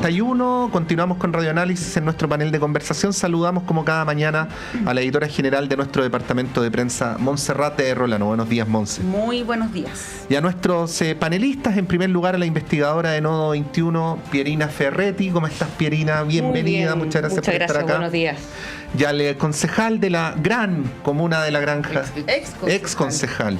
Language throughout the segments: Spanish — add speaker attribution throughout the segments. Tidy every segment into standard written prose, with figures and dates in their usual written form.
Speaker 1: Continuamos con Radioanálisis en nuestro panel de conversación. Saludamos como cada mañana a la editora general de nuestro departamento de prensa, Montserrat de Rolano. Buenos días, Monse.
Speaker 2: Muy buenos días.
Speaker 1: Y a nuestros panelistas, en primer lugar a la investigadora de Nodo 21, Pierina Ferretti. ¿Cómo estás, Pierina? Bienvenida, muchas gracias por estar acá.
Speaker 3: Buenos días.
Speaker 1: Y al concejal de la gran comuna de La Granja, ex concejal.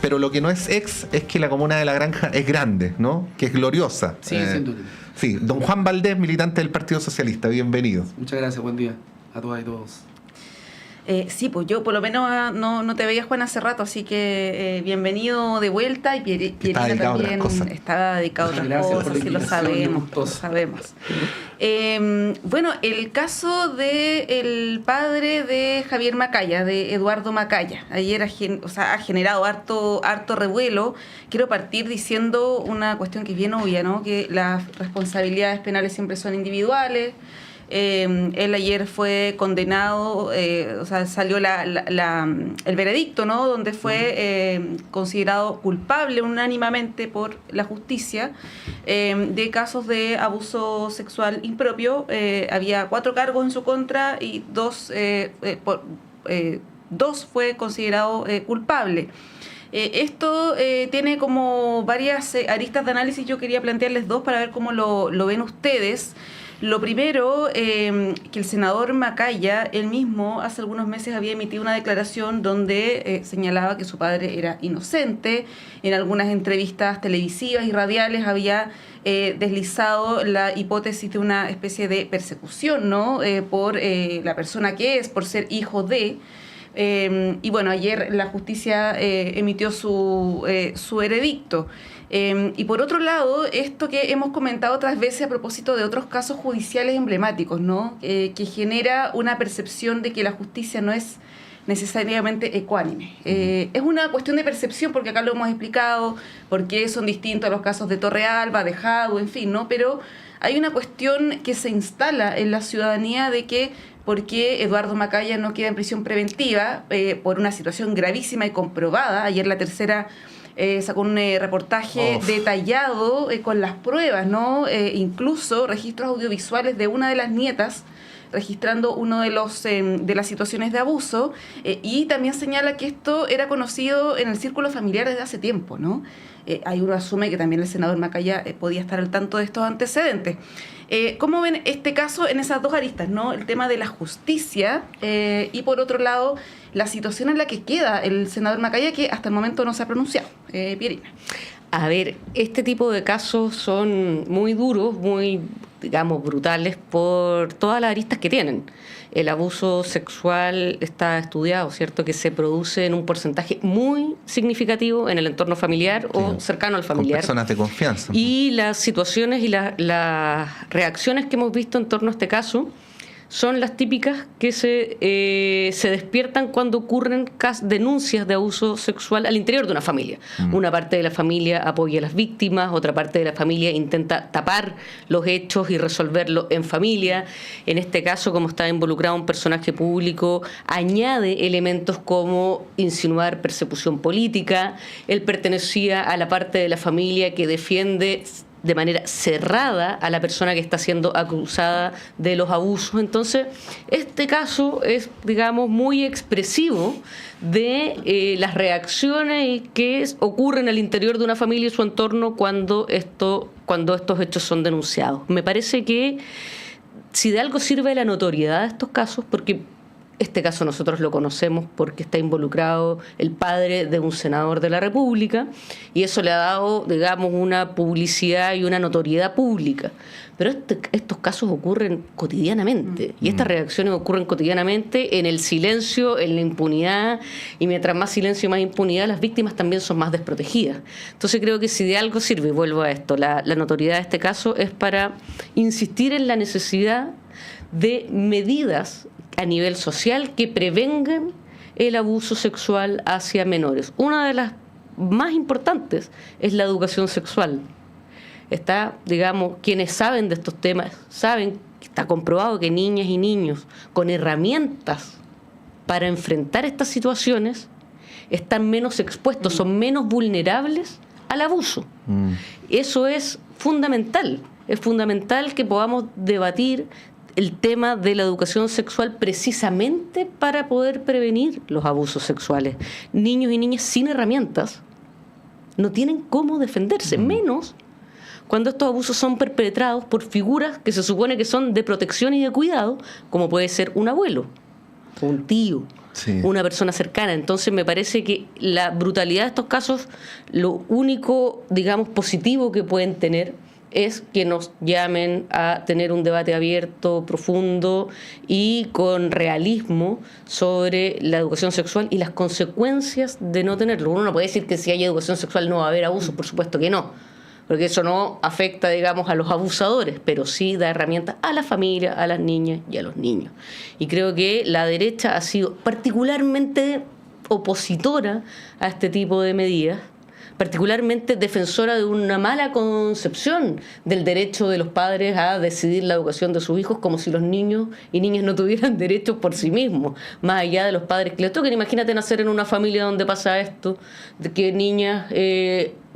Speaker 1: Pero lo que no es ex es que la comuna de La Granja es grande, ¿no? Que es gloriosa.
Speaker 4: Sí, sin duda.
Speaker 1: Sí, don Juan Valdés, militante del Partido Socialista, bienvenido.
Speaker 4: Muchas gracias, buen día a todas y todos.
Speaker 2: Sí, pues yo por lo menos no te veía, Juan, hace rato, así que bienvenido de vuelta. Y Pierina también estaba dedicado a otras cosas, sí, lo sabemos. Bueno, el caso del padre de Javier Macaya, de Eduardo Macaya, ayer ha generado harto revuelo. Quiero partir diciendo una cuestión que es bien obvia, ¿no? Que las responsabilidades penales siempre son individuales. Él ayer fue condenado, salió el veredicto, ¿no? Donde fue considerado culpable unánimamente por la justicia de casos de abuso sexual impropio. Había 4 cargos en su contra y 2 fue considerado culpable. Esto tiene como varias aristas de análisis. Yo quería plantearles 2 para ver cómo lo ven ustedes. Lo primero, que el senador Macaya, él mismo, hace algunos meses había emitido una declaración donde señalaba que su padre era inocente. En algunas entrevistas televisivas y radiales había deslizado la hipótesis de una especie de persecución, ¿no? Por la persona que es, por ser hijo de... y bueno, ayer la justicia emitió su veredicto. Y por otro lado, esto que hemos comentado otras veces a propósito de otros casos judiciales emblemáticos, ¿no? Que genera una percepción de que la justicia no es necesariamente ecuánime. Es una cuestión de percepción, porque acá lo hemos explicado, por qué son distintos a los casos de Torrealba, de Jadwe, en fin, ¿no? Pero hay una cuestión que se instala en la ciudadanía de que por qué Eduardo Macaya no queda en prisión preventiva por una situación gravísima y comprobada. Ayer La Tercera sacó un reportaje detallado con las pruebas, ¿no? Incluso registros audiovisuales de una de las nietas registrando uno de las situaciones de abuso, y también señala que esto era conocido en el círculo familiar desde hace tiempo, ¿no? Ahí uno asume que también el senador Macaya podía estar al tanto de estos antecedentes. ¿Cómo ven este caso en esas 2 aristas, ¿no? El tema de la justicia y, por otro lado, la situación en la que queda el senador Macaya, que hasta el momento no se ha pronunciado. Pierina.
Speaker 3: A ver, este tipo de casos son muy duros, muy, digamos, brutales por todas las aristas que tienen. El abuso sexual está estudiado, ¿cierto?, que se produce en un porcentaje muy significativo en el entorno familiar o cercano al familiar.
Speaker 1: Con personas de confianza.
Speaker 3: Y las situaciones y las reacciones que hemos visto en torno a este caso son las típicas que se despiertan cuando ocurren denuncias de abuso sexual al interior de una familia. Una parte de la familia apoya a las víctimas, otra parte de la familia intenta tapar los hechos y resolverlo en familia. En este caso, como está involucrado un personaje público, añade elementos como insinuar persecución política. Él pertenecía a la parte de la familia que defiende de manera cerrada a la persona que está siendo acusada de los abusos. Entonces, este caso es, digamos, muy expresivo de las reacciones que ocurren al interior de una familia y su entorno cuando estos hechos son denunciados. Me parece que si de algo sirve la notoriedad de estos casos, porque este caso nosotros lo conocemos porque está involucrado el padre de un senador de la República y eso le ha dado, digamos, una publicidad y una notoriedad pública. Pero estos casos ocurren cotidianamente y estas reacciones ocurren cotidianamente en el silencio, en la impunidad, y mientras más silencio y más impunidad, las víctimas también son más desprotegidas. Entonces creo que si de algo sirve, y vuelvo a esto, la notoriedad de este caso es para insistir en la necesidad de medidas a nivel social que prevengan el abuso sexual hacia menores. Una de las más importantes es la educación sexual. Quienes saben de estos temas, saben que está comprobado que niñas y niños con herramientas para enfrentar estas situaciones están menos expuestos, son menos vulnerables al abuso. Eso es fundamental. es fundamental que podamos debatir el tema de la educación sexual precisamente para poder prevenir los abusos sexuales. Niños y niñas sin herramientas no tienen cómo defenderse, menos cuando estos abusos son perpetrados por figuras que se supone que son de protección y de cuidado, como puede ser un abuelo, un tío, una persona cercana. Entonces me parece que la brutalidad de estos casos, lo único, digamos, positivo que pueden tener es que nos llamen a tener un debate abierto, profundo y con realismo sobre la educación sexual y las consecuencias de no tenerlo. Uno no puede decir que si hay educación sexual no va a haber abuso, por supuesto que no, porque eso no afecta, digamos, a los abusadores, pero sí da herramientas a la familia, a las niñas y a los niños. Y creo que la derecha ha sido particularmente opositora a este tipo de medidas, particularmente defensora de una mala concepción del derecho de los padres a decidir la educación de sus hijos, como si los niños y niñas no tuvieran derechos por sí mismos, más allá de los padres que les toquen. Imagínate nacer en una familia donde pasa esto, de que niñas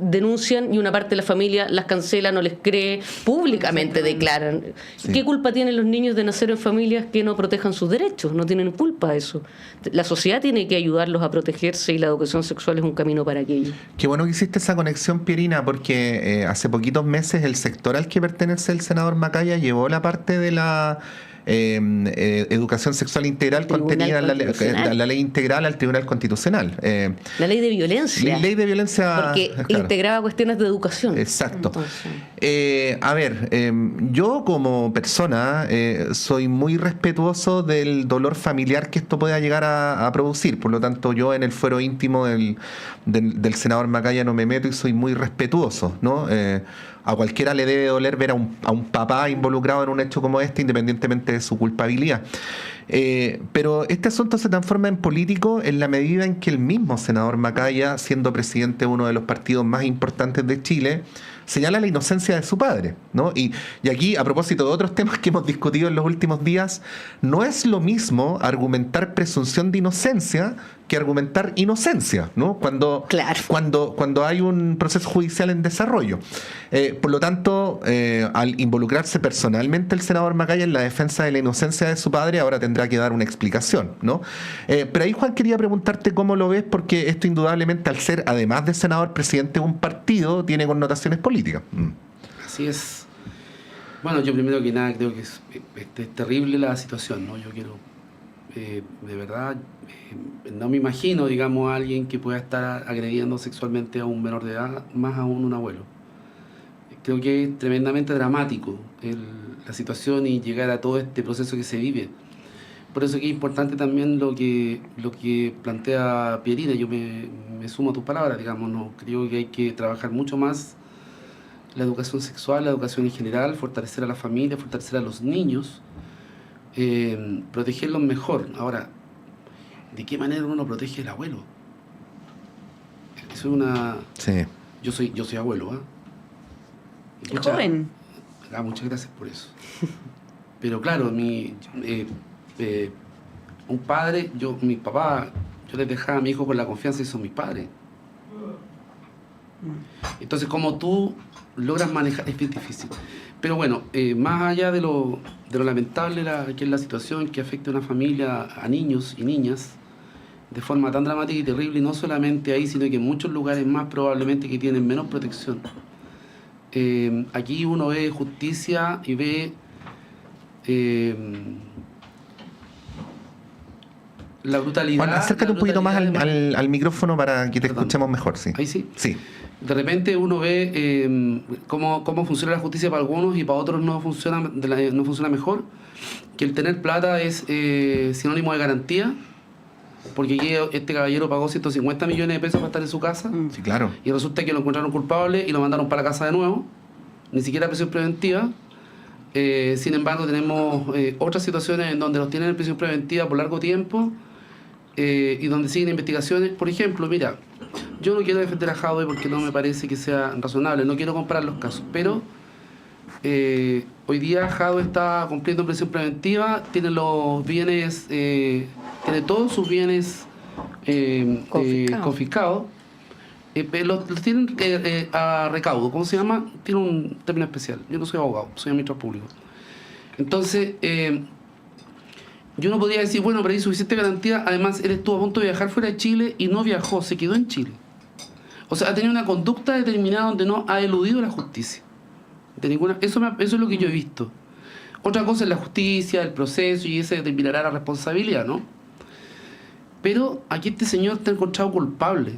Speaker 3: denuncian y una parte de la familia las cancela, no les cree, públicamente declaran. Sí. ¿Qué culpa tienen los niños de nacer en familias que no protejan sus derechos? No tienen culpa de eso. La sociedad tiene que ayudarlos a protegerse y la educación sexual es un camino para aquello.
Speaker 1: Qué bueno que hiciste esa conexión, Pierina, porque hace poquitos meses el sector al que pertenece el senador Macaya llevó la parte de la educación sexual integral contenida en la ley integral al Tribunal Constitucional.
Speaker 3: La ley de violencia.
Speaker 1: La ley de violencia.
Speaker 3: Porque integraba cuestiones de educación.
Speaker 1: Exacto. A ver, yo como persona soy muy respetuoso del dolor familiar que esto pueda llegar a producir. Por lo tanto, yo en el fuero íntimo del senador Macaya no me meto y soy muy respetuoso, ¿no? A cualquiera le debe doler ver a un papá involucrado en un hecho como este, independientemente de su culpabilidad. Pero este asunto se transforma en político en la medida en que el mismo senador Macaya, siendo presidente de uno de los partidos más importantes de Chile, señala la inocencia de su padre, ¿no? Y aquí, a propósito de otros temas que hemos discutido en los últimos días, no es lo mismo argumentar presunción de inocencia que argumentar inocencia, ¿no? Cuando hay un proceso judicial en desarrollo. Por lo tanto, al involucrarse personalmente el senador Macaya en la defensa de la inocencia de su padre, ahora tendrá que dar una explicación, ¿no? Pero ahí, Juan, quería preguntarte cómo lo ves, porque esto indudablemente, al ser, además de senador, presidente de un partido, tiene connotaciones políticas.
Speaker 4: Así es. Bueno, yo primero que nada creo que es terrible la situación, ¿no? Yo quiero, de verdad, no me imagino, digamos, a alguien que pueda estar agrediendo sexualmente a un menor de edad, más aún un abuelo. Creo que es tremendamente dramático la situación y llegar a todo este proceso que se vive. Por eso que es importante también lo que plantea Pierina. Yo me sumo a tus palabras, digamos, ¿no? Creo que hay que trabajar mucho más la educación sexual, la educación en general, fortalecer a la familia, fortalecer a los niños, protegerlos mejor. Ahora, ¿de qué manera uno protege al abuelo? Eso es una...
Speaker 1: Sí.
Speaker 4: Yo soy abuelo, ¿eh?
Speaker 2: Joven.
Speaker 4: Muchas gracias por eso. Pero claro, un padre, mi papá, yo les dejaba a mi hijo con la confianza y son mis padres. Entonces, como tú logras manejar, es bien difícil. Pero bueno, más allá de lo lamentable que es la situación que afecta a una familia, a niños y niñas, de forma tan dramática y terrible, y no solamente ahí, sino que en muchos lugares más probablemente que tienen menos protección. Aquí uno ve justicia y ve la brutalidad.
Speaker 1: Bueno, acércate un poquito más al micrófono para que te escuchemos mejor. Sí.
Speaker 4: Ahí sí.
Speaker 1: Sí.
Speaker 4: De repente uno ve cómo funciona la justicia para algunos y para otros no funciona mejor, que el tener plata es sinónimo de garantía, porque aquí este caballero pagó 150 millones de pesos para estar en su casa.
Speaker 1: Sí, claro.
Speaker 4: Y resulta que lo encontraron culpable y lo mandaron para la casa de nuevo, ni siquiera prisión preventiva. Sin embargo, tenemos otras situaciones en donde los tienen en prisión preventiva por largo tiempo y donde siguen investigaciones. Por ejemplo, mira, yo no quiero defender a Jadwe porque no me parece que sea razonable, no quiero comparar los casos, pero hoy día Jadwe está cumpliendo prisión preventiva, tiene los bienes, tiene todos sus bienes confiscados, los tienen a recaudo. ¿Cómo se llama? Tiene un término especial. Yo no soy abogado, soy administrador público. Entonces, yo no podría decir, bueno, pero hay suficiente garantía. Además, él estuvo a punto de viajar fuera de Chile y no viajó, se quedó en Chile. O sea, ha tenido una conducta determinada donde no ha eludido la justicia. Eso es lo que yo he visto. Otra cosa es la justicia, el proceso, y ese determinará la responsabilidad, ¿no? Pero aquí este señor está encontrado culpable.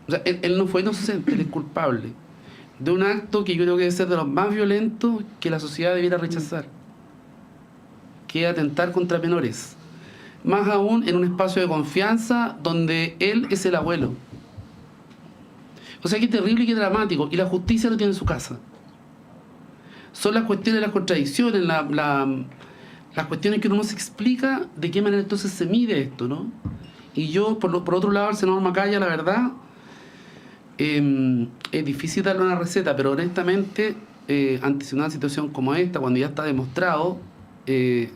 Speaker 4: O sea, él no fue inocente, él es culpable de un acto que yo creo que debe ser de los más violentos que la sociedad debiera rechazar, que es atentar contra menores. Más aún en un espacio de confianza donde él es el abuelo. O sea, qué terrible y qué dramático. Y la justicia lo tiene en su casa. Son las cuestiones, las contradicciones, las cuestiones que uno no se explica de qué manera entonces se mide esto, ¿no? Y yo, por otro lado, al senador Macaya, la verdad, es difícil darle una receta, pero honestamente, ante una situación como esta, cuando ya está demostrado, él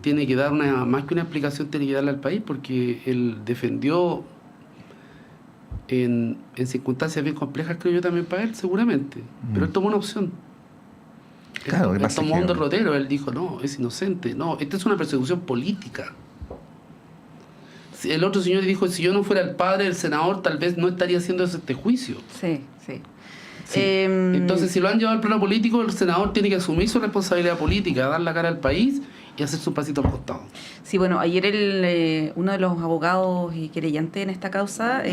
Speaker 4: tiene que dar más que una explicación, tiene que darle al país, porque él defendió en circunstancias bien complejas, creo yo, también para él, seguramente. Pero él tomó una opción.
Speaker 1: Claro,
Speaker 4: él tomó un derrotero. Él dijo, no, es inocente. No, esta es una persecución política. El otro señor dijo, si yo no fuera el padre del senador, tal vez no estaría haciendo este juicio.
Speaker 2: Sí, sí.
Speaker 4: Sí. Entonces, si lo han llevado al plano político, el senador tiene que asumir su responsabilidad política, dar la cara al país y hacer su pasito al costado.
Speaker 2: Sí, bueno, ayer uno de los abogados y querellantes en esta causa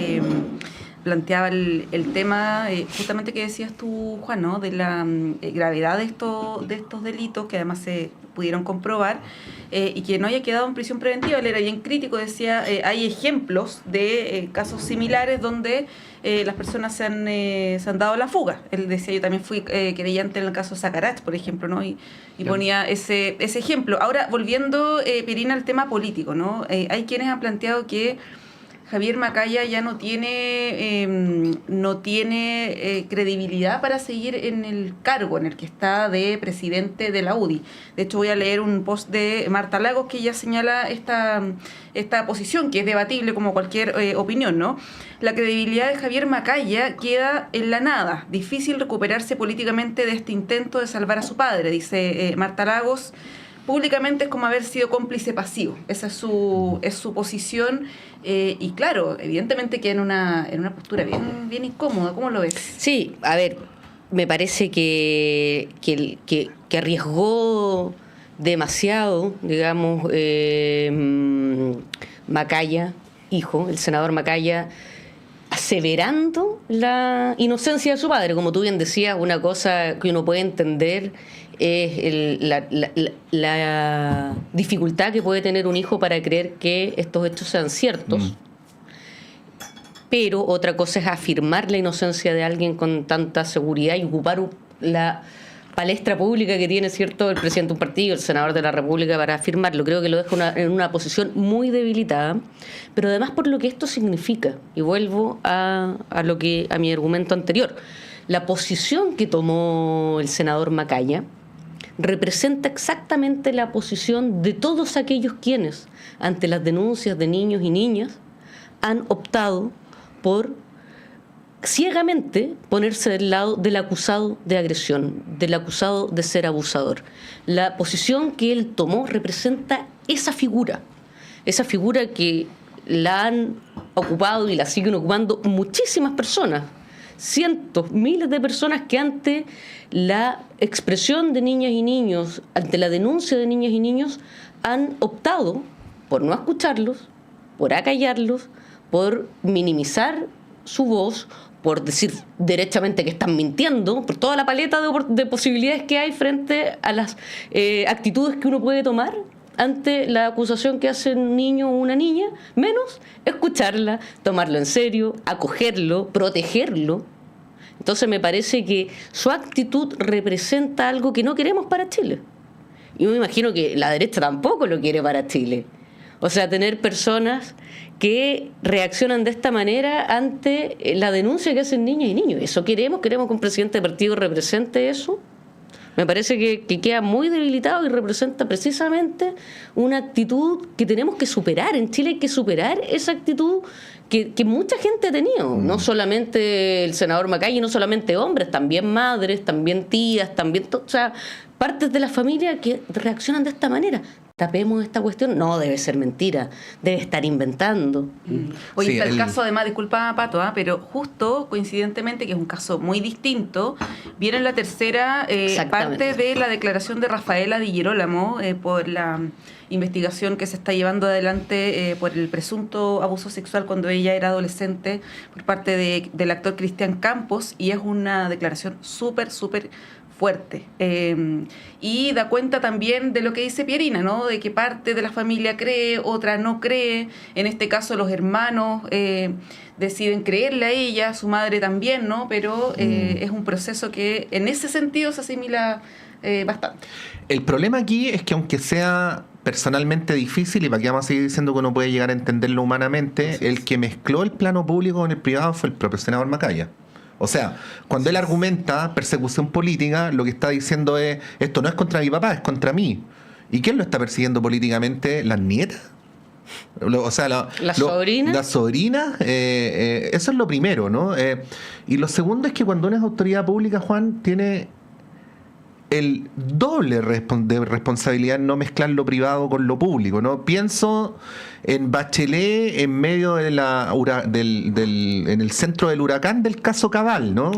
Speaker 2: planteaba el tema justamente que decías tú, Juan, ¿no? De la gravedad de estos delitos que además se pudieron comprobar y que no haya quedado en prisión preventiva. Él era bien crítico, decía, hay ejemplos de casos similares donde las personas se han dado la fuga. Él decía, yo también fui querellante en el caso Sacarach, por ejemplo, ¿no? Y ponía ese ejemplo. Ahora, volviendo, Pirina, al tema político, ¿no? Hay quienes han planteado que Javier Macaya ya no tiene credibilidad para seguir en el cargo en el que está de presidente de la UDI. De hecho, voy a leer un post de Marta Lagos que ella señala esta posición, que es debatible como cualquier opinión, ¿no? La credibilidad de Javier Macaya queda en la nada. Difícil recuperarse políticamente de este intento de salvar a su padre, dice Marta Lagos. Públicamente es como haber sido cómplice pasivo. Esa es su posición. Y claro, evidentemente queda en una postura bien incómoda. ¿Cómo lo ves?
Speaker 3: Sí, a ver, me parece que arriesgó demasiado, digamos, Macaya, hijo, el senador Macaya, aseverando la inocencia de su padre. Como tú bien decías, una cosa que uno puede entender es la dificultad que puede tener un hijo para creer que estos hechos sean ciertos. Pero otra cosa es afirmar la inocencia de alguien con tanta seguridad y ocupar la palestra pública que tiene, ¿cierto?, el presidente de un partido, el senador de la República, para afirmarlo. Creo que lo deja en una posición muy debilitada, pero además por lo que esto significa. Y vuelvo a mi argumento anterior. La posición que tomó el senador Macaya representa exactamente la posición de todos aquellos quienes, ante las denuncias de niños y niñas, han optado por ciegamente ponerse del lado del acusado de agresión, del acusado de ser abusador. La posición que él tomó representa esa figura que la han ocupado y la siguen ocupando muchísimas personas, cientos, miles de personas que ante la expresión de niñas y niños, ante la denuncia de niñas y niños, han optado por no escucharlos, por acallarlos, por minimizar su voz, por decir derechamente que están mintiendo, por toda la paleta de posibilidades que hay frente a las actitudes que uno puede tomar ante la acusación que hace un niño o una niña, menos escucharla, tomarlo en serio, acogerlo, protegerlo. Entonces me parece que su actitud representa algo que no queremos para Chile. Y me imagino que la derecha tampoco lo quiere para Chile. O sea, tener personas que reaccionan de esta manera ante la denuncia que hacen niñas y niños. ¿Eso queremos? ¿Queremos que un presidente de partido represente eso? Me parece que queda muy debilitado y representa precisamente una actitud que tenemos que superar. En Chile hay que superar esa actitud que mucha gente ha tenido, no solamente el senador Macaya, no solamente hombres, también madres, también tías, también o sea, partes de la familia que reaccionan de esta manera. Tapemos esta cuestión, no, debe ser mentira, debe estar inventando.
Speaker 2: Oye,
Speaker 1: Sí,
Speaker 2: está el caso además, disculpa Pato, pero justo coincidentemente, que es un caso muy distinto, viene la tercera parte de la declaración de Rafaela Di Girolamo por la investigación que se está llevando adelante por el presunto abuso sexual cuando ella era adolescente por parte del actor Cristian Campos, y es una declaración súper fuerte, y da cuenta también de lo que dice Pierina, ¿no? De que parte de la familia cree, otra no cree. En este caso los hermanos deciden creerle a ella, su madre también, ¿no? Pero es un proceso que en ese sentido se asimila bastante.
Speaker 1: El problema aquí es que aunque sea personalmente difícil, y para qué vamos a seguir diciendo que uno puede llegar a entenderlo humanamente, el que mezcló el plano público con el privado fue el propio senador Macaya. O sea, cuando él argumenta persecución política, lo que está diciendo es, esto no es contra mi papá, es contra mí. ¿Y quién lo está persiguiendo políticamente? ¿Las nietas? O sea,
Speaker 3: ¿las sobrinas?
Speaker 1: Las sobrinas, eso es lo primero, ¿no? Y lo segundo es que cuando una es autoridad pública, Juan, tiene el doble de responsabilidad en no mezclar lo privado con lo público, ¿no? Pienso en Bachelet en medio de en el centro del huracán del caso Cabal, ¿no?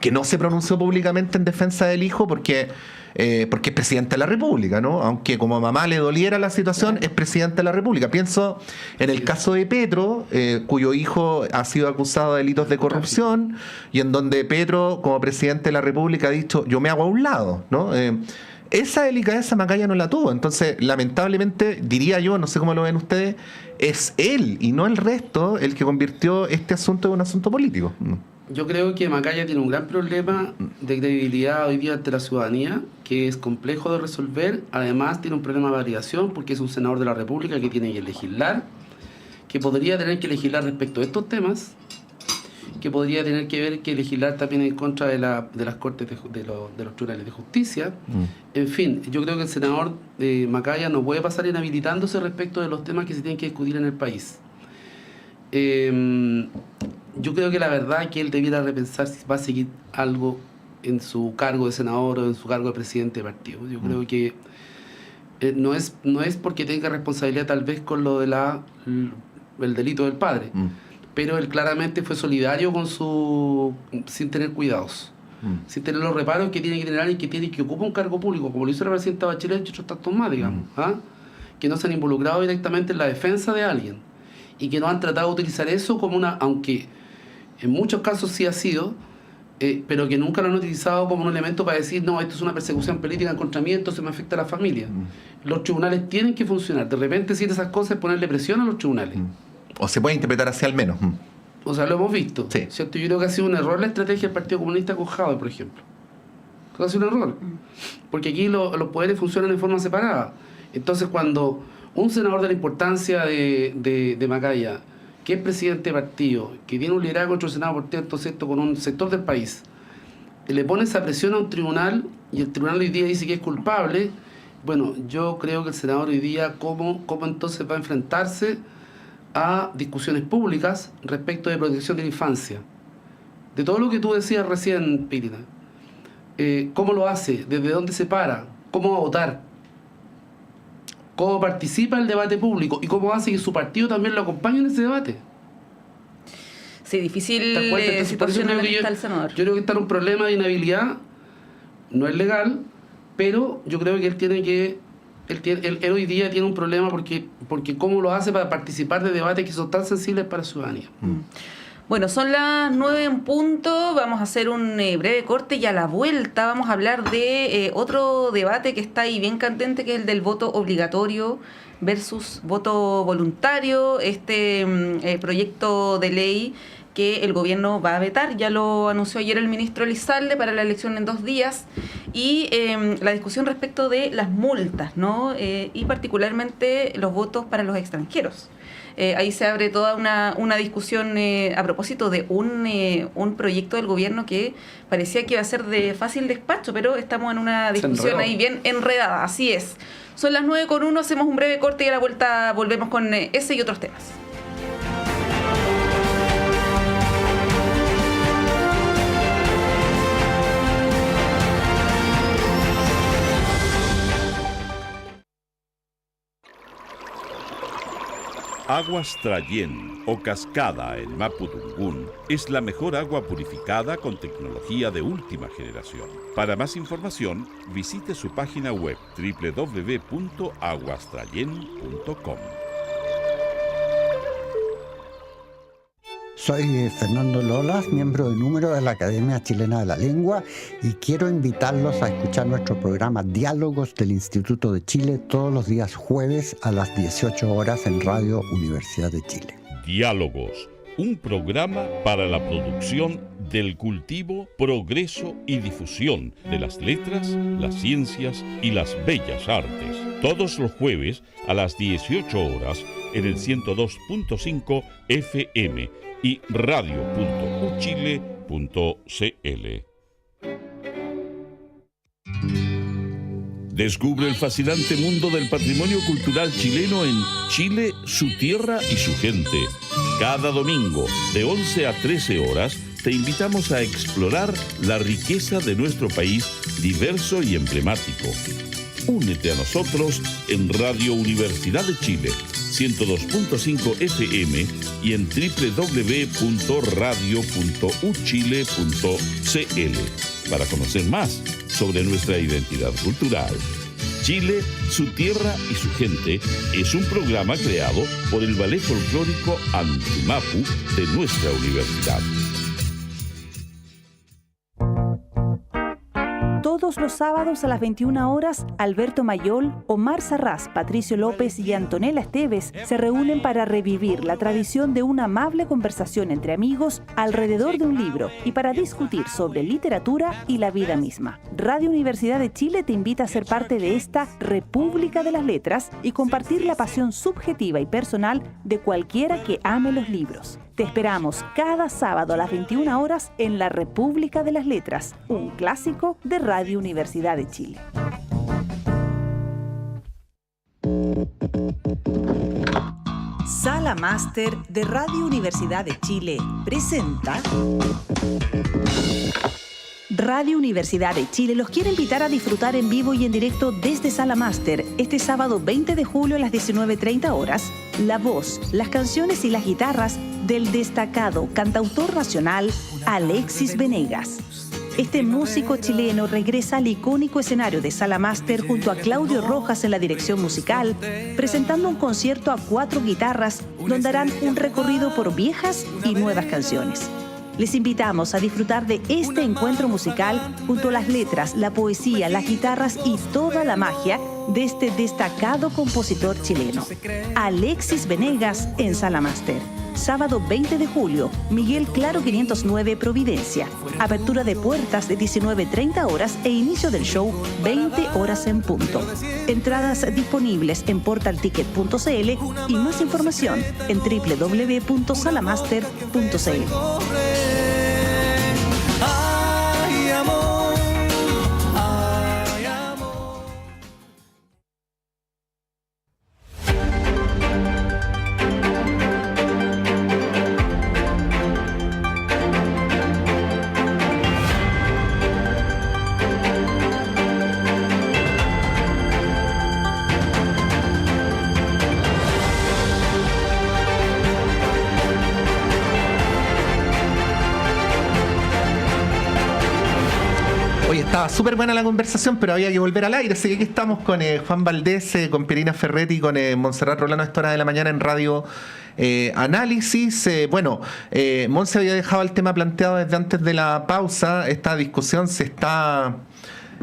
Speaker 1: Que no se pronunció públicamente en defensa del hijo porque es presidente de la República, ¿no? Aunque como a mamá le doliera la situación, es presidente de la República. Pienso en el caso de Petro, cuyo hijo ha sido acusado de delitos de corrupción, y en donde Petro, como presidente de la República, ha dicho, yo me hago a un lado, ¿no? Esa delicadeza Macaya no la tuvo. Entonces, lamentablemente, diría yo, no sé cómo lo ven ustedes, es él y no el resto el que convirtió este asunto en un asunto político.
Speaker 4: Yo creo que Macaya tiene un gran problema de credibilidad hoy día ante la ciudadanía, que es complejo de resolver. Además, tiene un problema de validación porque es un senador de la República que tiene que legislar, que podría tener que legislar respecto a estos temas, que podría tener que legislar también en contra de las cortes de los tribunales de justicia. En fin, yo creo que el senador Macaya no puede pasar inhabilitándose respecto de los temas que se tienen que discutir en el país. Yo creo que la verdad es que él debiera repensar si va a seguir algo en su cargo de senador o en su cargo de presidente de partido. Yo creo que no es porque tenga responsabilidad tal vez con lo de el delito del padre, pero él claramente fue solidario con sin tener cuidados, sin tener los reparos que tiene que tener alguien que ocupa un cargo público, como lo hizo la presidenta Bachelet y otros tantos más, digamos, que no se han involucrado directamente en la defensa de alguien y que no han tratado de utilizar eso como aunque en muchos casos sí ha sido, pero que nunca lo han utilizado como un elemento para decir, no, esto es una persecución política en contra mí, entonces me afecta a la familia. Los tribunales tienen que funcionar. De repente, si esas cosas, ponerle presión a los tribunales.
Speaker 1: O se puede interpretar así al menos.
Speaker 4: O sea, lo hemos visto.
Speaker 1: Sí.
Speaker 4: ¿Cierto? Yo creo que ha sido un error la estrategia del Partido Comunista con Jadwe, por ejemplo. Ha sido un error. Porque aquí los poderes funcionan en forma separada. Entonces, cuando un senador de la importancia de Macaya, que es presidente de partido, que tiene un liderazgo contra el Senado por tanto, ¿cierto?, con un sector del país, le pone esa presión a un tribunal y el tribunal hoy día dice que es culpable, bueno, yo creo que el senador hoy día, ¿cómo entonces va a enfrentarse a discusiones públicas respecto de protección de la infancia? De todo lo que tú decías recién, Pirina, ¿cómo lo hace? ¿Desde dónde se para? ¿Cómo va a votar? ¿Cómo participa en el debate público? ¿Y cómo hace que su partido también lo acompañe en ese debate?
Speaker 2: Sí, difícil situación en la que está el senador.
Speaker 4: Yo creo que está en un problema de inhabilidad, no es legal, pero yo creo que él hoy día tiene un problema porque cómo lo hace para participar de debates que son tan sensibles para la ciudadanía.
Speaker 2: Bueno, son las 9 en punto, vamos a hacer un breve corte y a la vuelta vamos a hablar de otro debate que está ahí bien candente, que es el del voto obligatorio versus voto voluntario, este proyecto de ley que el gobierno va a vetar. Ya lo anunció ayer el ministro Elizalde para la elección en 2 días. Y la discusión respecto de las multas, ¿no? Y particularmente los votos para los extranjeros. Ahí se abre toda una discusión a propósito de un proyecto del gobierno que parecía que iba a ser de fácil despacho, pero estamos en una discusión ahí bien enredada. Así es. Son las 9:01, hacemos un breve corte y a la vuelta volvemos con ese y otros temas.
Speaker 5: Aguas Trayén o Cascada en Mapudungún es la mejor agua purificada con tecnología de última generación. Para más información, visite su página web www.aguastrayen.com.
Speaker 6: Soy Fernando Lolas, miembro de número de la Academia Chilena de la Lengua, y quiero invitarlos a escuchar nuestro programa Diálogos del Instituto de Chile todos los días jueves a las 18 horas en Radio Universidad de Chile.
Speaker 5: Diálogos, un programa para la producción del cultivo, progreso y difusión de las letras, las ciencias y las bellas artes. Todos los jueves a las 18 horas en el 102.5 FM y radio.uchile.cl. Descubre el fascinante mundo del patrimonio cultural chileno en Chile, su tierra y su gente. Cada domingo, de 11 a 13 horas, te invitamos a explorar la riqueza de nuestro país diverso y emblemático. Únete a nosotros en Radio Universidad de Chile, 102.5 FM y en www.radio.uchile.cl para conocer más sobre nuestra identidad cultural. Chile, su tierra y su gente es un programa creado por el Ballet Folclórico Antimapu de nuestra universidad.
Speaker 7: Todos los sábados a las 21 horas, Alberto Mayol, Omar Sarraz, Patricio López y Antonella Esteves se reúnen para revivir la tradición de una amable conversación entre amigos alrededor de un libro y para discutir sobre literatura y la vida misma. Radio Universidad de Chile te invita a ser parte de esta República de las Letras y compartir la pasión subjetiva y personal de cualquiera que ame los libros. Te esperamos cada sábado a las 21 horas en la República de las Letras, un clásico de Radio Universidad de Chile. Sala Máster de Radio Universidad de Chile presenta... Radio Universidad de Chile los quiere invitar a disfrutar en vivo y en directo desde Sala Máster este sábado 20 de julio a las 19:30 horas la voz, las canciones y las guitarras del destacado cantautor nacional Alexis Venegas. Este músico chileno regresa al icónico escenario de Sala Máster junto a Claudio Rojas en la dirección musical, presentando un concierto a 4 guitarras donde harán un recorrido por viejas y nuevas canciones. Les invitamos a disfrutar de este encuentro musical junto a las letras, la poesía, las guitarras y toda la magia de este destacado compositor chileno. Alexis Venegas en Sala Máster. Sábado 20 de julio, Miguel Claro 509 Providencia. Apertura de puertas de 19:30 horas e inicio del show 20 horas en punto. Entradas disponibles en portalticket.cl y más información en www.salamaster.cl.
Speaker 1: Estaba súper buena la conversación, pero había que volver al aire, así que aquí estamos con Juan Valdés, con Pierina Ferretti, con Montserrat Rolano a esta hora de la mañana en Radio Análisis. Monse había dejado el tema planteado desde antes de la pausa. Esta discusión se está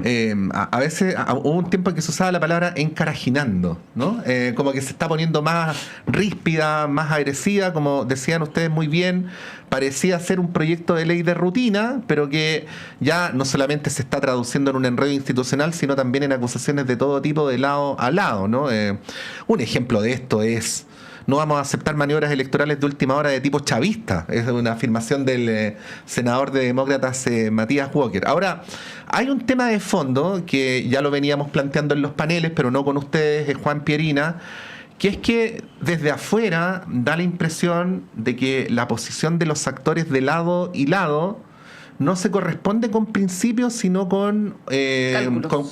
Speaker 1: a veces hubo un tiempo en que se usaba la palabra encarajinando, ¿no? Como que se está poniendo más ríspida, más agresiva, como decían ustedes muy bien, parecía ser un proyecto de ley de rutina, pero que ya no solamente se está traduciendo en un enredo institucional, sino también en acusaciones de todo tipo de lado a lado, ¿no? Un ejemplo de esto es: no vamos a aceptar maniobras electorales de última hora de tipo chavista. Es una afirmación del senador de Demócratas, Matías Walker. Ahora, hay un tema de fondo que ya lo veníamos planteando en los paneles, pero no con ustedes, Juan Pierina, que es que desde afuera da la impresión de que la posición de los actores de lado y lado no se corresponde con principios, sino con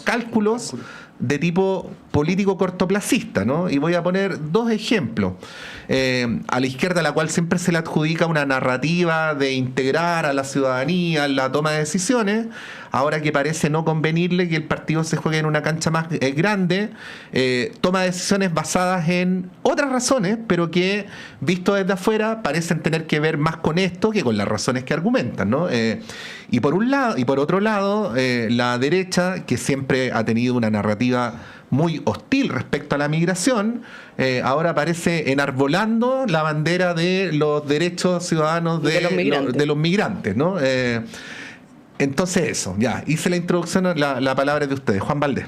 Speaker 1: cálculos de tipo político cortoplacista, ¿no? Y voy a poner dos ejemplos. A la izquierda, a la cual siempre se le adjudica una narrativa de integrar a la ciudadanía en la toma de decisiones, ahora que parece no convenirle que el partido se juegue en una cancha más grande, toma decisiones basadas en otras razones, pero que, visto desde afuera, parecen tener que ver más con esto que con las razones que argumentan, ¿no? Y por otro lado, la derecha, que siempre ha tenido una narrativa muy hostil respecto a la migración, ahora aparece enarbolando la bandera de los derechos ciudadanos de los migrantes, ¿no? Entonces eso, ya, hice la introducción, la palabra es de ustedes. Juan Valdés.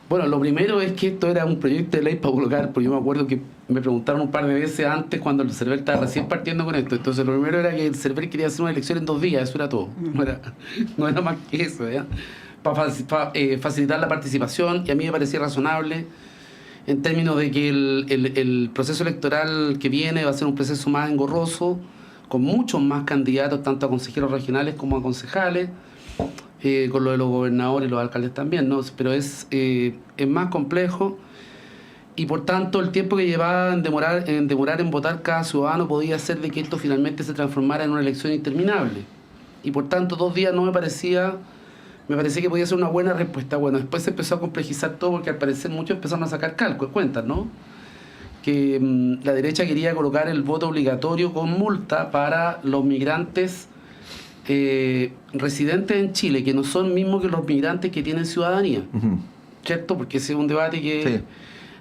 Speaker 4: Bueno, lo primero es que esto era un proyecto de ley para colocar, porque yo me acuerdo que me preguntaron un par de veces antes cuando el CERVEL estaba recién partiendo con esto. Entonces lo primero era que el CERVEL quería hacer una elección en 2 días, eso era todo. No era más que eso, ¿ya? Para facilitar la participación, y a mí me parecía razonable en términos de que el proceso electoral que viene va a ser un proceso más engorroso, con muchos más candidatos, tanto a consejeros regionales como a concejales, con lo de los gobernadores y los alcaldes también, ¿no? Pero es más complejo, y por tanto el tiempo que llevaba en demorar en votar cada ciudadano podía hacer de que esto finalmente se transformara en una elección interminable. Y por tanto 2 días no me parecía que podía ser una buena respuesta. Bueno, después se empezó a complejizar todo porque al parecer muchos empezaron a sacar cuentas, ¿no? Que la derecha quería colocar el voto obligatorio con multa para los migrantes residentes en Chile, que no son mismos que los migrantes que tienen ciudadanía, ¿cierto? Porque ese es un debate que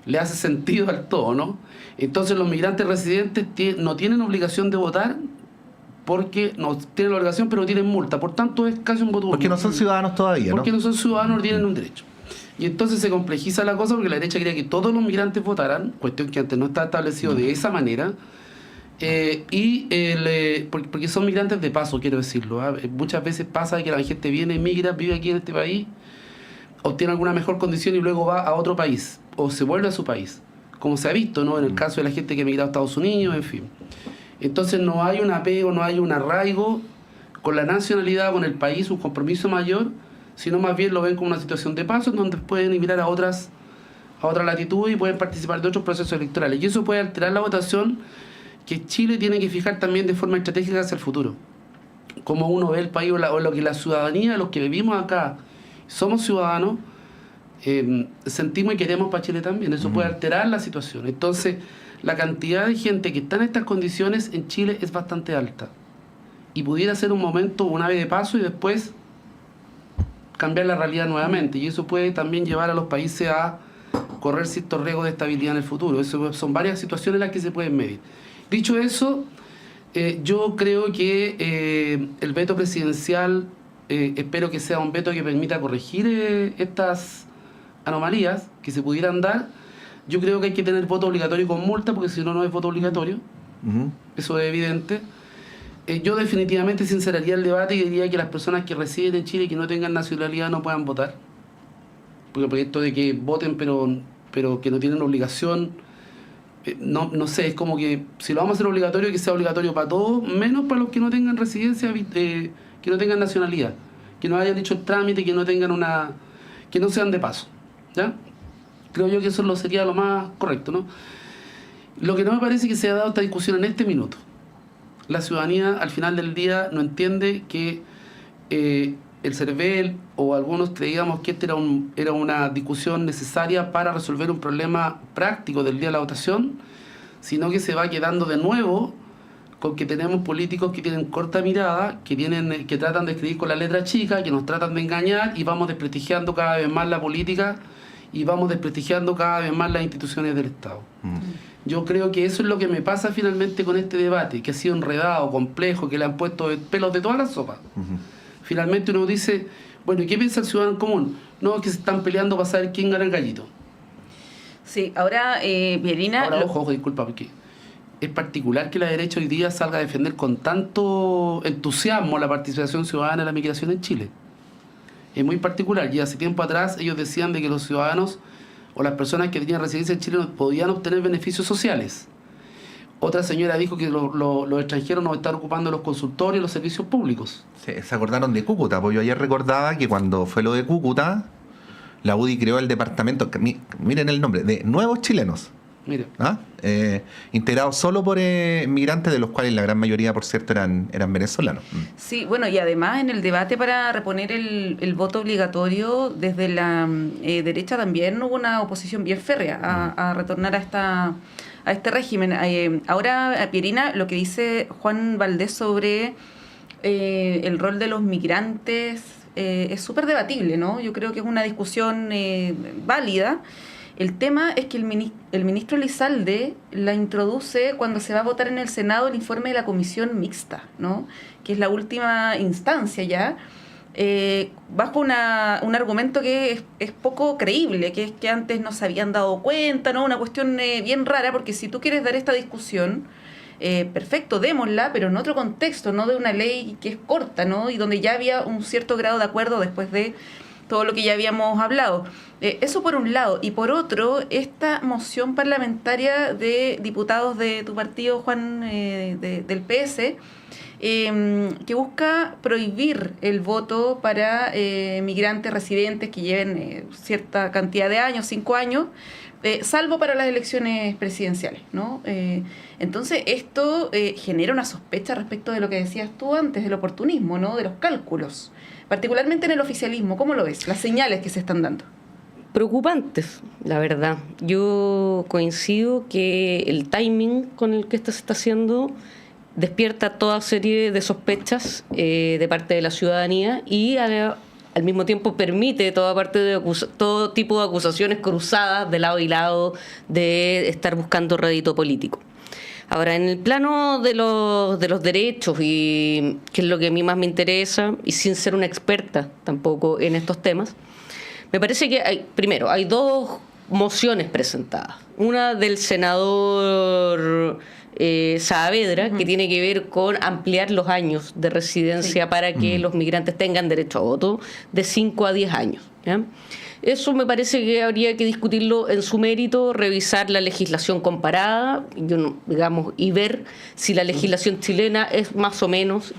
Speaker 4: le hace sentido al todo, ¿no? Entonces los migrantes residentes no tienen obligación de votar, porque no tienen la obligación, pero no tienen multa. Por tanto, es casi un voto.
Speaker 1: Porque no son ciudadanos todavía, ¿no?
Speaker 4: Porque no son ciudadanos, no tienen un derecho. Y entonces se complejiza la cosa porque la derecha quería que todos los migrantes votaran, cuestión que antes no estaba establecido de esa manera, porque son migrantes de paso, quiero decirlo. Muchas veces pasa que la gente viene, migra, vive aquí en este país, obtiene alguna mejor condición y luego va a otro país, o se vuelve a su país, como se ha visto, ¿no? En el caso de la gente que ha migrado a Estados Unidos, en fin. Entonces no hay un apego, no hay un arraigo con la nacionalidad, con el país, un compromiso mayor, sino más bien lo ven como una situación de paso en donde pueden emigrar a otras latitudes y pueden participar de otros procesos electorales. Y eso puede alterar la votación que Chile tiene que fijar también de forma estratégica hacia el futuro. Cómo uno ve el país o lo que la ciudadanía, los que vivimos acá, somos ciudadanos, sentimos y queremos para Chile también. Eso puede alterar la situación. Entonces, la cantidad de gente que está en estas condiciones en Chile es bastante alta. Y pudiera ser un momento, una vez de paso, y después cambiar la realidad nuevamente. Y eso puede también llevar a los países a correr ciertos riesgos de estabilidad en el futuro. Eso son varias situaciones en las que se pueden medir. Dicho eso, yo creo que el veto presidencial, espero que sea un veto que permita corregir estas anomalías que se pudieran dar. Yo creo que hay que tener voto obligatorio con multa, porque si no, no es voto obligatorio. Eso es evidente. Yo definitivamente sinceraría el debate y diría que las personas que residen en Chile y que no tengan nacionalidad no puedan votar. Porque esto de que voten pero que no tienen obligación, no sé, es como que si lo vamos a hacer obligatorio, que sea obligatorio para todos, menos para los que no tengan residencia, que no tengan nacionalidad, que no hayan hecho el trámite, que no sean de paso, ¿ya? Creo yo que eso sería lo más correcto, ¿no? Lo que no me parece que se ha dado esta discusión en este minuto. La ciudadanía al final del día no entiende que el CERVEL o algunos creíamos que esta era una discusión necesaria para resolver un problema práctico del día de la votación, sino que se va quedando de nuevo con que tenemos políticos que tienen corta mirada, que tratan de escribir con la letra chica, que nos tratan de engañar, y vamos desprestigiando cada vez más la política y vamos desprestigiando cada vez más las instituciones del Estado. Yo creo que eso es lo que me pasa finalmente con este debate, que ha sido enredado, complejo, que le han puesto pelos de todas las sopas. Finalmente uno dice, bueno, ¿y qué piensa el ciudadano común? No, que se están peleando para saber quién gana el gallito.
Speaker 2: Sí, ahora, Pierina...
Speaker 4: Ahora, ojo, disculpa, porque es particular que la derecha hoy día salga a defender con tanto entusiasmo la participación ciudadana en la migración en Chile. Es muy particular, y hace tiempo atrás ellos decían de que los ciudadanos o las personas que tenían residencia en Chile no podían obtener beneficios sociales. Otra señora dijo que los extranjeros no están ocupando los consultorios y los servicios públicos.
Speaker 1: Se acordaron de Cúcuta, porque yo ayer recordaba que cuando fue lo de Cúcuta, la UDI creó el departamento, miren el nombre, de Nuevos Chilenos.
Speaker 4: Mire.
Speaker 1: Integrados solo por migrantes, de los cuales la gran mayoría, por cierto, eran venezolanos.
Speaker 2: Sí, bueno, y además en el debate para reponer el voto obligatorio, desde la derecha también hubo una oposición bien férrea a retornar a este régimen. Ahora, Pierina, lo que dice Juan Valdés sobre el rol de los migrantes es súper debatible, ¿no? Yo creo que es una discusión válida. El tema es que el ministro Elizalde la introduce cuando se va a votar en el Senado el informe de la comisión mixta, ¿no? Que es la última instancia ya, bajo un argumento que es poco creíble, que es que antes no se habían dado cuenta, ¿no? Una cuestión bien rara, porque si tú quieres dar esta discusión, perfecto, démosla, pero en otro contexto, no de una ley que es corta, ¿no? Y donde ya había un cierto grado de acuerdo después de todo lo que ya habíamos hablado. Eso por un lado. Y por otro, esta moción parlamentaria de diputados de tu partido, Juan, del PS, que busca prohibir el voto para migrantes residentes que lleven cierta cantidad de años, 5 años, salvo para las elecciones presidenciales, ¿no? Entonces, esto genera una sospecha respecto de lo que decías tú antes, del oportunismo, ¿no? De los cálculos, particularmente en el oficialismo. ¿Cómo lo ves? Las señales que se están dando.
Speaker 3: Preocupantes, la verdad. Yo coincido que el timing con el que esto se está haciendo despierta toda serie de sospechas de parte de la ciudadanía y al mismo tiempo permite todo tipo de acusaciones cruzadas de lado y lado de estar buscando rédito político. Ahora, en el plano de los derechos, y que es lo que a mí más me interesa, y sin ser una experta tampoco en estos temas, me parece que hay dos mociones presentadas. Una del senador Saavedra, que tiene que ver con ampliar los años de residencia para que los migrantes tengan derecho a voto de 5 a 10 años, ¿ya? Eso me parece que habría que discutirlo en su mérito, revisar la legislación comparada, y ver si la legislación chilena es más o menos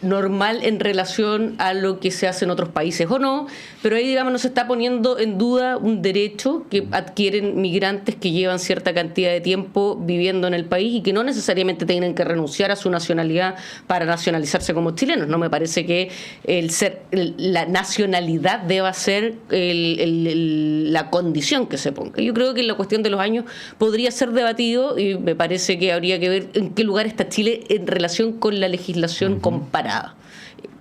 Speaker 3: normal en relación a lo que se hace en otros países o no, pero ahí no se está poniendo en duda un derecho que adquieren migrantes que llevan cierta cantidad de tiempo viviendo en el país y que no necesariamente tienen que renunciar a su nacionalidad para nacionalizarse como chilenos. No me parece que la nacionalidad deba ser la condición que se ponga. Yo creo que la cuestión de los años podría ser debatido y me parece que habría que ver en qué lugar está Chile en relación con la legislación comparada.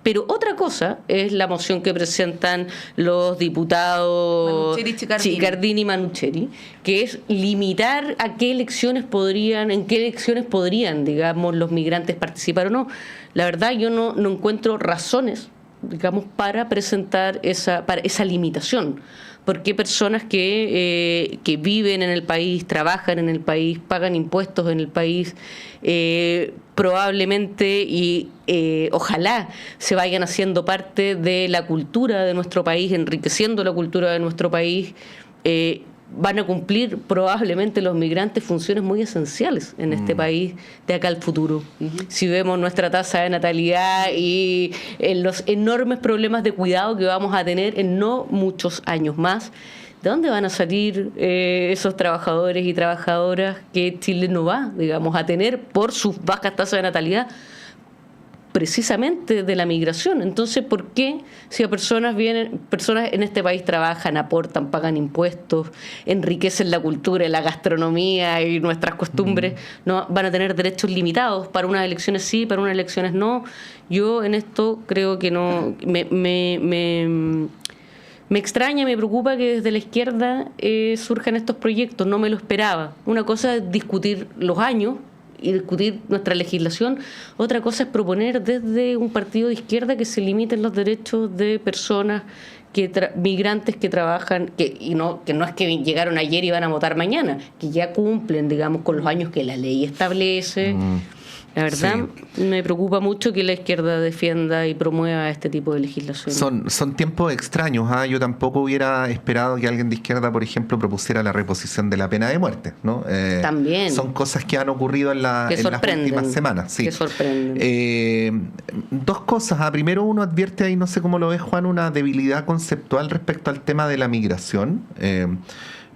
Speaker 3: Pero otra cosa es la moción que presentan los diputados Chicardini y Manucheri, que es limitar en qué elecciones podrían, digamos, los migrantes participar o no. La verdad, yo no encuentro razones, digamos, para presentar esa limitación. Porque personas que viven en el país, trabajan en el país, pagan impuestos en el país, probablemente y ojalá se vayan haciendo parte de la cultura de nuestro país, enriqueciendo la cultura de nuestro país, van a cumplir probablemente los migrantes funciones muy esenciales en este país de acá al futuro. Si vemos nuestra tasa de natalidad y los enormes problemas de cuidado que vamos a tener en no muchos años más, ¿de dónde van a salir esos trabajadores y trabajadoras que Chile no va, digamos, a tener por sus bajas tasas de natalidad? precisamente de la migración. Entonces, ¿por qué si a personas en este país trabajan, aportan, pagan impuestos, enriquecen la cultura y la gastronomía y nuestras costumbres, no van a tener derechos limitados? Para unas elecciones sí, para unas elecciones no. Yo en esto creo que no. Me extraña, me preocupa que desde la izquierda surjan estos proyectos. No me lo esperaba. Una cosa es discutir los años y discutir nuestra legislación. Otra cosa es proponer desde un partido de izquierda que se limiten los derechos de personas migrantes que trabajan, que no es que llegaron ayer y van a votar mañana, que ya cumplen, digamos, con los años que la ley establece. La verdad, me preocupa mucho que la izquierda defienda y promueva este tipo de legislación.
Speaker 1: Son tiempos extraños. Yo tampoco hubiera esperado que alguien de izquierda, por ejemplo, propusiera la reposición de la pena de muerte, ¿no?
Speaker 3: También.
Speaker 1: Son cosas que han ocurrido en las últimas semanas. Sí.
Speaker 3: Que sorprenden.
Speaker 1: Dos cosas. Primero, uno advierte ahí, no sé cómo lo ves, Juan, una debilidad conceptual respecto al tema de la migración.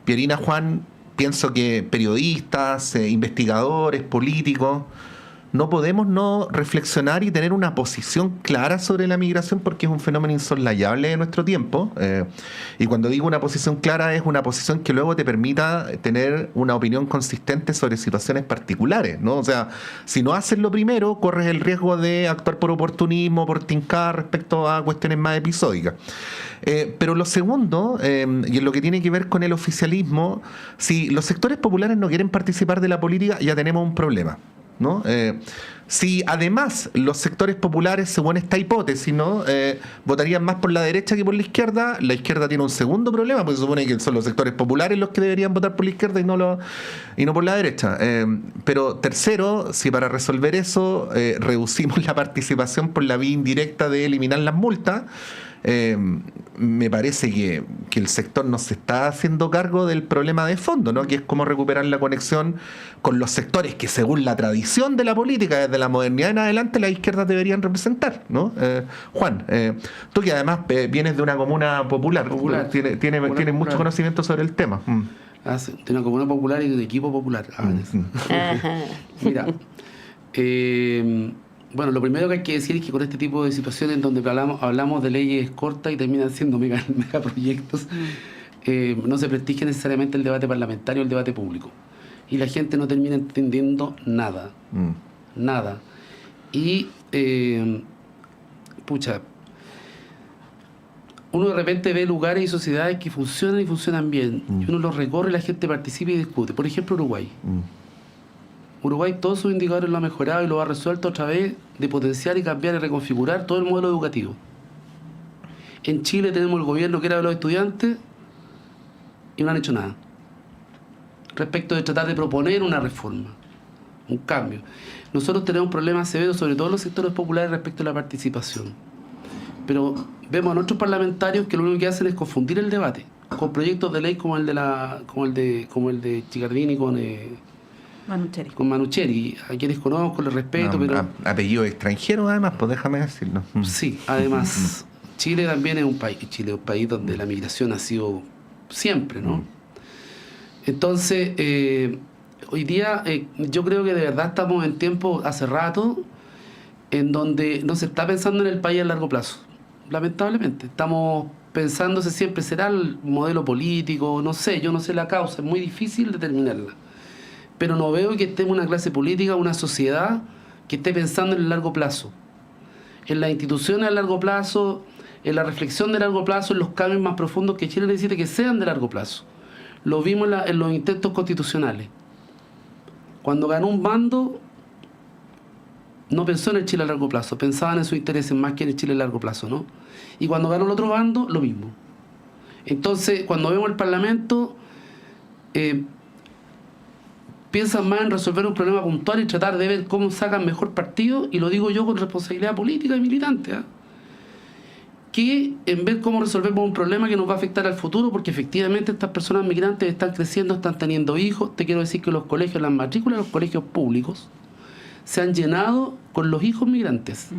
Speaker 1: Pierina, Juan, pienso que periodistas, investigadores, políticos, no podemos no reflexionar y tener una posición clara sobre la migración, porque es un fenómeno insoslayable de nuestro tiempo. Y cuando digo una posición clara, es una posición que luego te permita tener una opinión consistente sobre situaciones particulares, ¿no? O sea, si no haces lo primero, corres el riesgo de actuar por oportunismo, por tincar respecto a cuestiones más episódicas. Pero lo segundo, y en lo que tiene que ver con el oficialismo, si los sectores populares no quieren participar de la política, ya tenemos un problema, ¿no? Si además los sectores populares, según esta hipótesis, ¿no? Votarían más por la derecha que por la izquierda tiene un segundo problema, porque se supone que son los sectores populares los que deberían votar por la izquierda y no por la derecha. Pero tercero, si para resolver eso reducimos la participación por la vía indirecta de eliminar las multas, me parece que el sector no se está haciendo cargo del problema de fondo, ¿no? Que es cómo recuperar la conexión con los sectores que, según la tradición de la política, desde la modernidad en adelante, las izquierdas deberían representar, ¿no? Juan, tú que además vienes de una comuna popular. Tienes mucho conocimiento sobre el tema.
Speaker 4: De una comuna popular y de un equipo popular. Mira, bueno, lo primero que hay que decir es que con este tipo de situaciones donde hablamos de leyes cortas y terminan siendo megaproyectos, no se prestigia necesariamente el debate parlamentario o el debate público. Y la gente no termina entendiendo nada. Nada. Y, uno de repente ve lugares y sociedades que funcionan y funcionan bien. Y uno los recorre y la gente participa y discute. Por ejemplo, Uruguay. Uruguay todos sus indicadores lo ha mejorado y lo ha resuelto a través de potenciar y cambiar y reconfigurar todo el modelo educativo. En Chile tenemos el gobierno que era de los estudiantes y no han hecho nada respecto de tratar de proponer una reforma, un cambio. Nosotros tenemos un problema severo, sobre todo en los sectores populares, respecto a la participación. Pero vemos a nuestros parlamentarios que lo único que hacen es confundir el debate con proyectos de ley como el de Chicardini con Manucheri, a quienes conozco, les respeto, pero...
Speaker 1: Apellido extranjero, además, pues déjame decirlo.
Speaker 4: Sí, además, Chile también es un país donde la migración ha sido siempre, ¿no? Entonces, hoy día yo creo que de verdad estamos en tiempo, hace rato, en donde no se está pensando en el país a largo plazo. Lamentablemente, estamos pensándose siempre, ¿será el modelo político? No sé, yo no sé la causa, es muy difícil determinarla. Pero no veo que estemos una clase política, una sociedad que esté pensando en el largo plazo, en las instituciones a largo plazo, en la reflexión de largo plazo, en los cambios más profundos que Chile necesita que sean de largo plazo. Lo vimos en los intentos constitucionales. Cuando ganó un bando, no pensó en el Chile a largo plazo, pensaban en sus intereses más que en el Chile a largo plazo, ¿no? Y cuando ganó el otro bando, lo mismo. Entonces, cuando vemos el Parlamento, piensan más en resolver un problema puntual y tratar de ver cómo sacan mejor partido, y lo digo yo con responsabilidad política y militante, que en ver cómo resolvemos un problema que nos va a afectar al futuro, porque efectivamente estas personas migrantes están creciendo, están teniendo hijos. Te quiero decir que los colegios, las matrículas de los colegios públicos se han llenado con los hijos migrantes.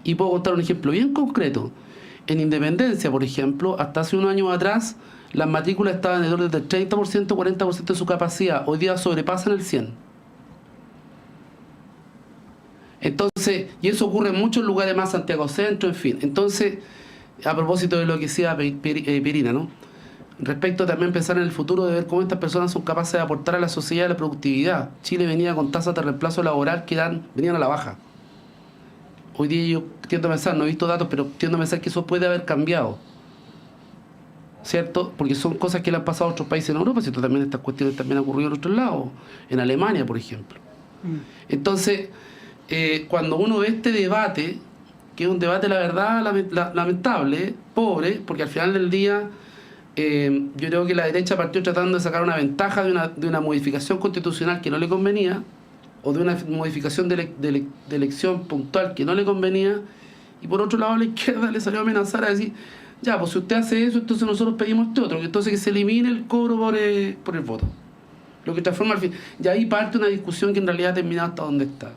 Speaker 4: Y puedo contar un ejemplo bien concreto. En Independencia, por ejemplo, hasta hace unos años atrás, las matrículas estaban en el orden del 30%, 40% de su capacidad. Hoy día sobrepasan el 100%. Entonces, y eso ocurre en muchos lugares más, Santiago Centro, en fin. Entonces, a propósito de lo que decía Pirina, ¿no? Respecto también pensar en el futuro, de ver cómo estas personas son capaces de aportar a la sociedad y a la productividad. Chile venía con tasas de reemplazo laboral que venían a la baja. Hoy día yo tiendo a pensar, no he visto datos, pero tiendo a pensar que eso puede haber cambiado, ¿cierto? Porque son cosas que le han pasado a otros países en Europa, ¿cierto? También estas cuestiones también han ocurrido en otros lados, en Alemania, por ejemplo. Entonces, cuando uno ve este debate, que es un debate, la verdad, lamentable, pobre, porque al final del día yo creo que la derecha partió tratando de sacar una ventaja de una modificación constitucional que no le convenía, o de una modificación de elección puntual que no le convenía, y por otro lado a la izquierda le salió a amenazar a decir, ya, pues si usted hace eso, entonces nosotros pedimos este otro, entonces que se elimine el cobro por el voto. Lo que transforma al fin. Y ahí parte una discusión que en realidad ha terminado hasta donde está.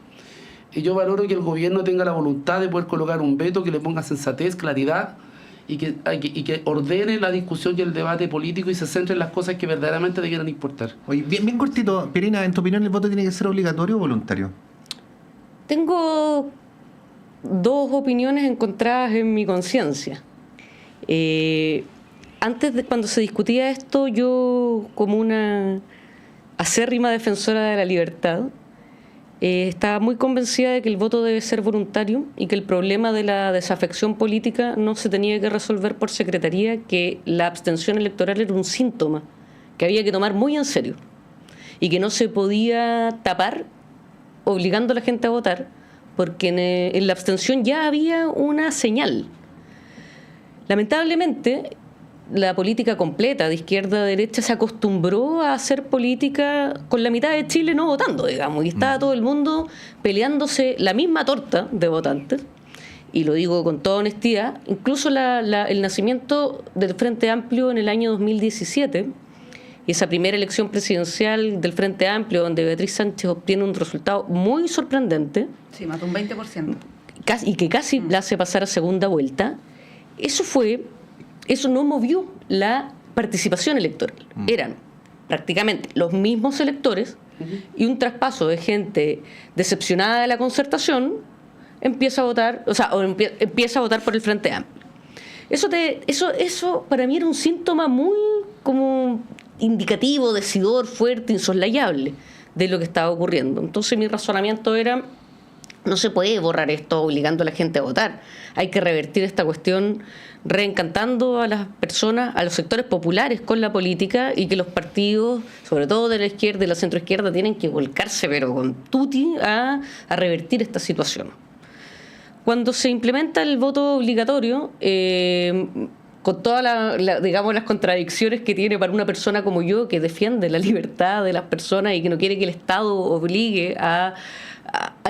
Speaker 4: Y yo valoro que el gobierno tenga la voluntad de poder colocar un veto que le ponga sensatez, claridad, y que ordene la discusión y el debate político y se centre en las cosas que verdaderamente debieran importar.
Speaker 1: Oye, bien cortito, Pirina, en tu opinión, ¿el voto tiene que ser obligatorio o voluntario?
Speaker 3: Tengo dos opiniones encontradas en mi conciencia. Antes de cuando se discutía esto, yo, como una acérrima defensora de la libertad, estaba muy convencida de que el voto debe ser voluntario y que el problema de la desafección política no se tenía que resolver por secretaría, que la abstención electoral era un síntoma que había que tomar muy en serio y que no se podía tapar obligando a la gente a votar, porque en la abstención ya había una señal. Lamentablemente, la política completa de izquierda a derecha se acostumbró a hacer política con la mitad de Chile no votando, digamos, y estaba todo el mundo peleándose la misma torta de votantes, y lo digo con toda honestidad. Incluso el nacimiento del Frente Amplio en el año 2017, y esa primera elección presidencial del Frente Amplio, donde Beatriz Sánchez obtiene un resultado muy sorprendente,
Speaker 2: Sí, más de un 20%.
Speaker 3: y que casi la hace pasar a segunda vuelta, eso no movió la participación electoral. Eran prácticamente los mismos electores, y un traspaso de gente decepcionada de la concertación empieza a votar, empieza a votar por el Frente Amplio. Eso para mí era un síntoma muy como indicativo, decidor, fuerte, insoslayable de lo que estaba ocurriendo. Entonces mi razonamiento era: no se puede borrar esto obligando a la gente a votar. Hay que revertir esta cuestión reencantando a las personas, a los sectores populares con la política, y que los partidos, sobre todo de la izquierda y la centroizquierda, tienen que volcarse, pero con tutti, a revertir esta situación. Cuando se implementa el voto obligatorio, con todas digamos, las contradicciones que tiene para una persona como yo, que defiende la libertad de las personas y que no quiere que el Estado obligue a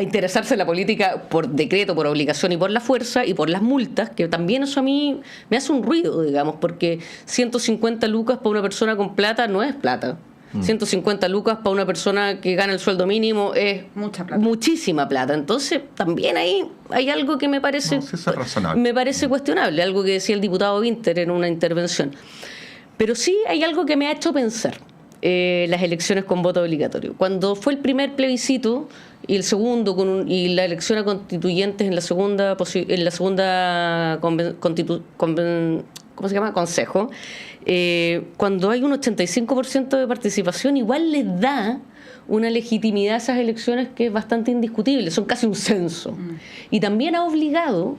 Speaker 3: interesarse en la política por decreto, por obligación y por la fuerza y por las multas, que también eso a mí me hace un ruido, digamos, porque 150 lucas para una persona con plata no es plata. 150 lucas para una persona que gana el sueldo mínimo es
Speaker 2: mucha plata,
Speaker 3: muchísima plata. Entonces también ahí hay algo que me parece, me parece cuestionable, algo que decía el diputado Winter en una intervención. Pero sí hay algo que me ha hecho pensar las elecciones con voto obligatorio. Cuando fue el primer plebiscito y el segundo y la elección a constituyentes en la segunda ¿cómo se llama? Consejo, cuando hay un 85% de participación, igual les da una legitimidad a esas elecciones que es bastante indiscutible, son casi un censo. Y también ha obligado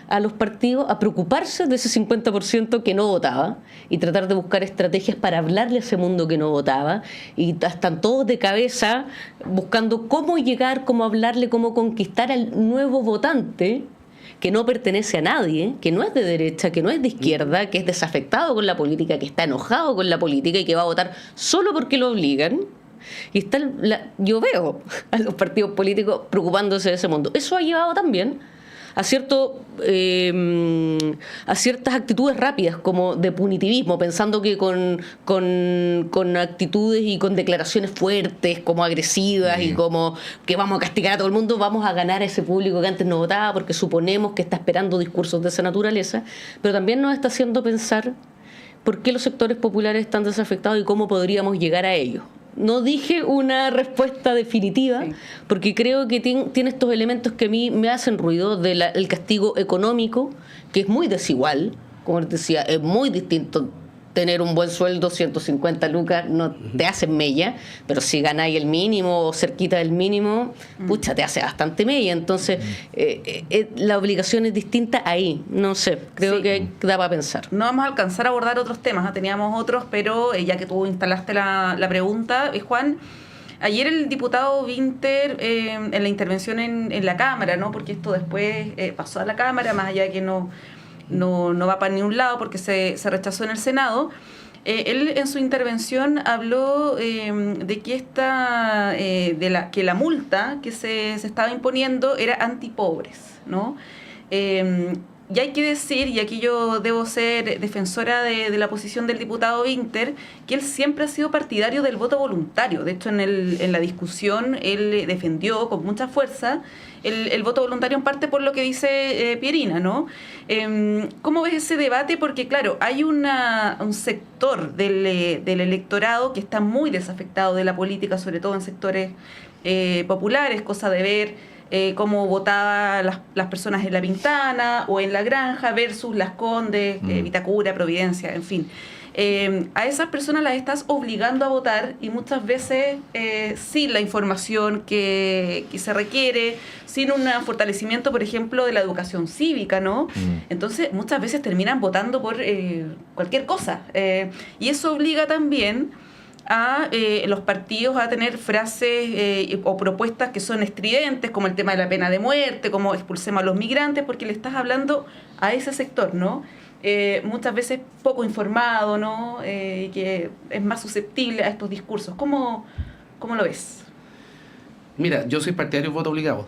Speaker 3: a los partidos a preocuparse de ese 50% que no votaba y tratar de buscar estrategias para hablarle a ese mundo que no votaba, y están todos de cabeza buscando cómo llegar, cómo hablarle, cómo conquistar al nuevo votante que no pertenece a nadie, que no es de derecha, que no es de izquierda, que es desafectado con la política, que está enojado con la política y que va a votar solo porque lo obligan. Y yo veo a los partidos políticos preocupándose de ese mundo. Eso ha llevado también a ciertas actitudes rápidas, como de punitivismo, pensando que con actitudes y con declaraciones fuertes, como agresivas, y como que vamos a castigar a todo el mundo, vamos a ganar a ese público que antes no votaba, porque suponemos que está esperando discursos de esa naturaleza. Pero también nos está haciendo pensar por qué los sectores populares están desafectados y cómo podríamos llegar a ellos. No dije una respuesta definitiva, porque creo que tiene estos elementos que a mí me hacen ruido, del castigo económico, que es muy desigual, como les decía, es muy distinto. Tener un buen sueldo, 150 lucas, no te hacen mella, pero si ganáis el mínimo o cerquita del mínimo, pucha, te hace bastante mella. Entonces, la obligación es distinta ahí. No sé, creo que da para pensar. No
Speaker 2: vamos a alcanzar a abordar otros temas, teníamos otros, pero ya que tú instalaste la pregunta, Juan, ayer el diputado Winter, en la intervención en la Cámara, ¿no? Porque esto después pasó a la Cámara, más allá de que no va para ningún lado porque se rechazó en el Senado. Él en su intervención habló de que que la multa que se estaba imponiendo era antipobres, ¿no? Y hay que decir, y aquí yo debo ser defensora de la posición del diputado Winter, que él siempre ha sido partidario del voto voluntario. De hecho, en la discusión él defendió con mucha fuerza el voto voluntario, en parte por lo que dice Pierina, ¿no? ¿Cómo ves ese debate? Porque, claro, hay un sector del electorado que está muy desafectado de la política, sobre todo en sectores populares, cosa de ver cómo votaban las personas en La Pintana o en La Granja versus Las Condes, Vitacura, Providencia, en fin. A esas personas las estás obligando a votar y muchas veces sin la información que se requiere, sin un fortalecimiento, por ejemplo, de la educación cívica, ¿no? Entonces, muchas veces terminan votando por cualquier cosa. Y eso obliga también a los partidos a tener frases o propuestas que son estridentes, como el tema de la pena de muerte, como expulsemos a los migrantes, porque le estás hablando a ese sector, ¿no? Muchas veces poco informado, ¿no? Que es más susceptible a estos discursos. ¿Cómo lo ves?
Speaker 4: Mira, yo soy partidario del voto obligado.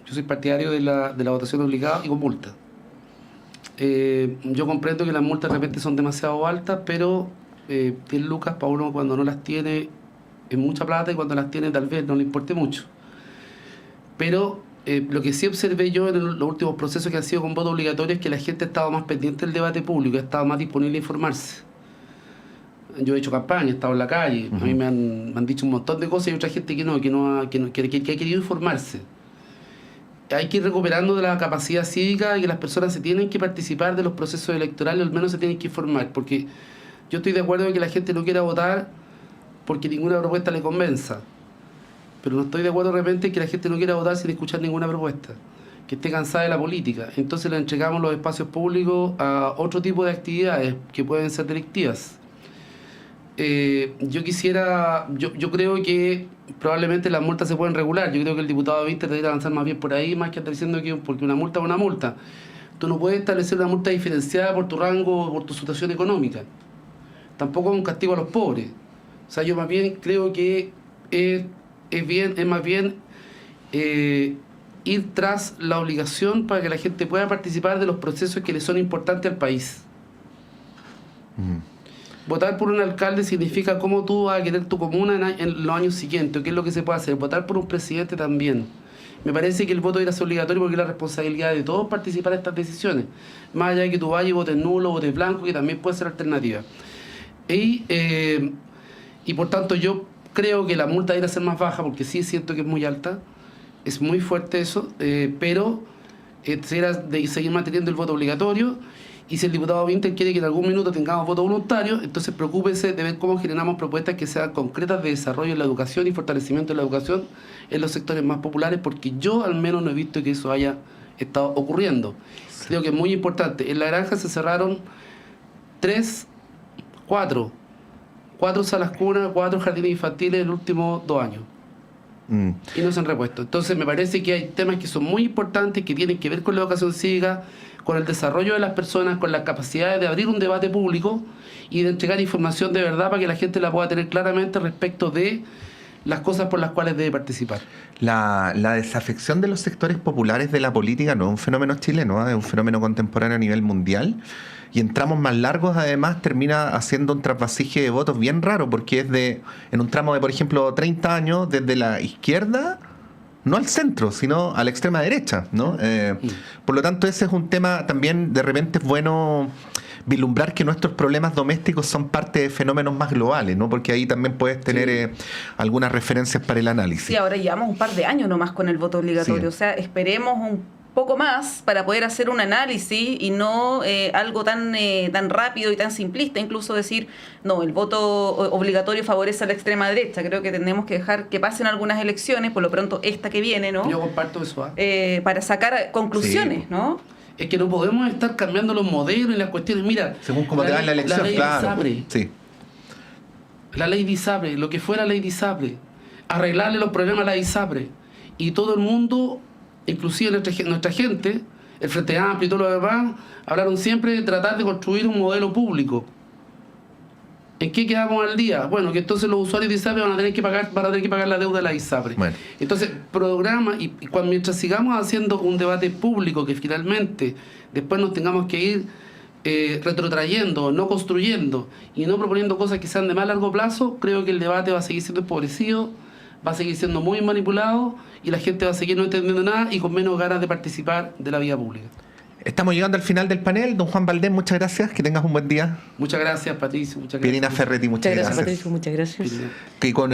Speaker 4: Yo soy partidario de la votación obligada y con multa. Yo comprendo que las multas de repente son demasiado altas, pero 10 lucas para uno cuando no las tiene es mucha plata y cuando las tiene tal vez no le importe mucho. Pero lo que sí observé yo en los últimos procesos que han sido con voto obligatorio es que la gente ha estado más pendiente del debate público, ha estado más disponible a informarse. Yo he hecho campaña, he estado en la calle, a mí me han dicho un montón de cosas y otra gente que ha querido informarse. Hay que ir recuperando de la capacidad cívica y que las personas se tienen que participar de los procesos electorales, al menos se tienen que informar, porque yo estoy de acuerdo en que la gente no quiera votar porque ninguna propuesta le convenza, pero no estoy de acuerdo de repente en que la gente no quiera votar sin escuchar ninguna propuesta, que esté cansada de la política. Entonces le entregamos los espacios públicos a otro tipo de actividades que pueden ser delictivas. Yo creo que probablemente las multas se pueden regular. Yo creo que el diputado Winter debería avanzar más bien por ahí, más que estar diciendo que porque una multa es una multa. Tú no puedes establecer una multa diferenciada por tu rango o por tu situación económica. Tampoco es un castigo a los pobres. O sea, yo más bien creo que es más bien ir tras la obligación para que la gente pueda participar de los procesos que le son importantes al país. Votar por un alcalde significa cómo tú vas a querer tu comuna en los años siguientes, qué es lo que se puede hacer. Votar por un presidente también. Me parece que el voto es obligatorio porque es la responsabilidad de todos participar en estas decisiones. Más allá de que tú vayas y votes nulo, votes blanco, que también puede ser alternativa. Y por tanto yo creo que la multa debería ser más baja porque sí siento que es muy alta, es muy fuerte eso, pero se debería de seguir manteniendo el voto obligatorio. Y si el diputado Winter quiere que en algún minuto tengamos voto voluntario, entonces preocúpese de ver cómo generamos propuestas que sean concretas de desarrollo en la educación y fortalecimiento de la educación en los sectores más populares, porque yo al menos no he visto que eso haya estado ocurriendo. Sí. Creo que es muy importante. En La Granja se cerraron 4 salas cunas, 4 jardines infantiles en los últimos 2 años. Y no se han repuesto. Entonces me parece que hay temas que son muy importantes, que tienen que ver con la educación cívica, con el desarrollo de las personas, con las capacidades de abrir un debate público y de entregar información de verdad para que la gente la pueda tener claramente respecto de las cosas por las cuales debe participar.
Speaker 1: La desafección de los sectores populares de la política no es un fenómeno chileno, es un fenómeno contemporáneo a nivel mundial. Y en tramos más largos, además, termina haciendo un trasvasije de votos bien raro, porque es en un tramo de, por ejemplo, 30 años, desde la izquierda, no al centro, sino a la extrema derecha, ¿no? Por lo tanto, ese es un tema también, de repente es bueno vislumbrar que nuestros problemas domésticos son parte de fenómenos más globales, ¿no? Porque ahí también puedes tener algunas referencias para el análisis.
Speaker 2: Sí, ahora llevamos un par de años nomás con el voto obligatorio.
Speaker 1: Sí.
Speaker 2: O sea, esperemos un poco más para poder hacer un análisis y no algo tan rápido y tan simplista, incluso decir, no, el voto obligatorio favorece a la extrema derecha. Creo que tenemos que dejar que pasen algunas elecciones, por lo pronto esta que viene, ¿no?
Speaker 4: Yo comparto eso.
Speaker 2: Para sacar conclusiones,
Speaker 1: Sí.
Speaker 2: ¿no?
Speaker 4: Es que no podemos estar cambiando los modelos y las cuestiones. Mira,
Speaker 1: Según cómo te va en la elección,
Speaker 4: ley
Speaker 1: claro.
Speaker 4: ISAPRE,
Speaker 1: Sí.
Speaker 4: la ley de ISAPRE, lo que fuera la ley de ISAPRE, arreglarle los problemas a la ISAPRE. Y todo el mundo, inclusive nuestra gente, el Frente Amplio y todo lo demás, hablaron siempre de tratar de construir un modelo público. ¿En qué quedamos al día? Bueno, que entonces los usuarios de ISAPRE van a tener que pagar la deuda de la ISAPRE.
Speaker 1: Bueno.
Speaker 4: Entonces, programa, y mientras sigamos haciendo un debate público que finalmente después nos tengamos que ir retrotrayendo, no construyendo y no proponiendo cosas que sean de más largo plazo, creo que el debate va a seguir siendo empobrecido, va a seguir siendo muy manipulado y la gente va a seguir no entendiendo nada y con menos ganas de participar de la vida pública.
Speaker 1: Estamos llegando al final del panel. Don Juan Valdés, muchas gracias. Que tengas un buen día.
Speaker 4: Muchas gracias, Patricio. Muchas gracias.
Speaker 1: Pirina Ferretti, muchas
Speaker 3: Muchas gracias,
Speaker 1: gracias.
Speaker 3: Patricio. Muchas gracias.
Speaker 4: Pirina.
Speaker 1: Que con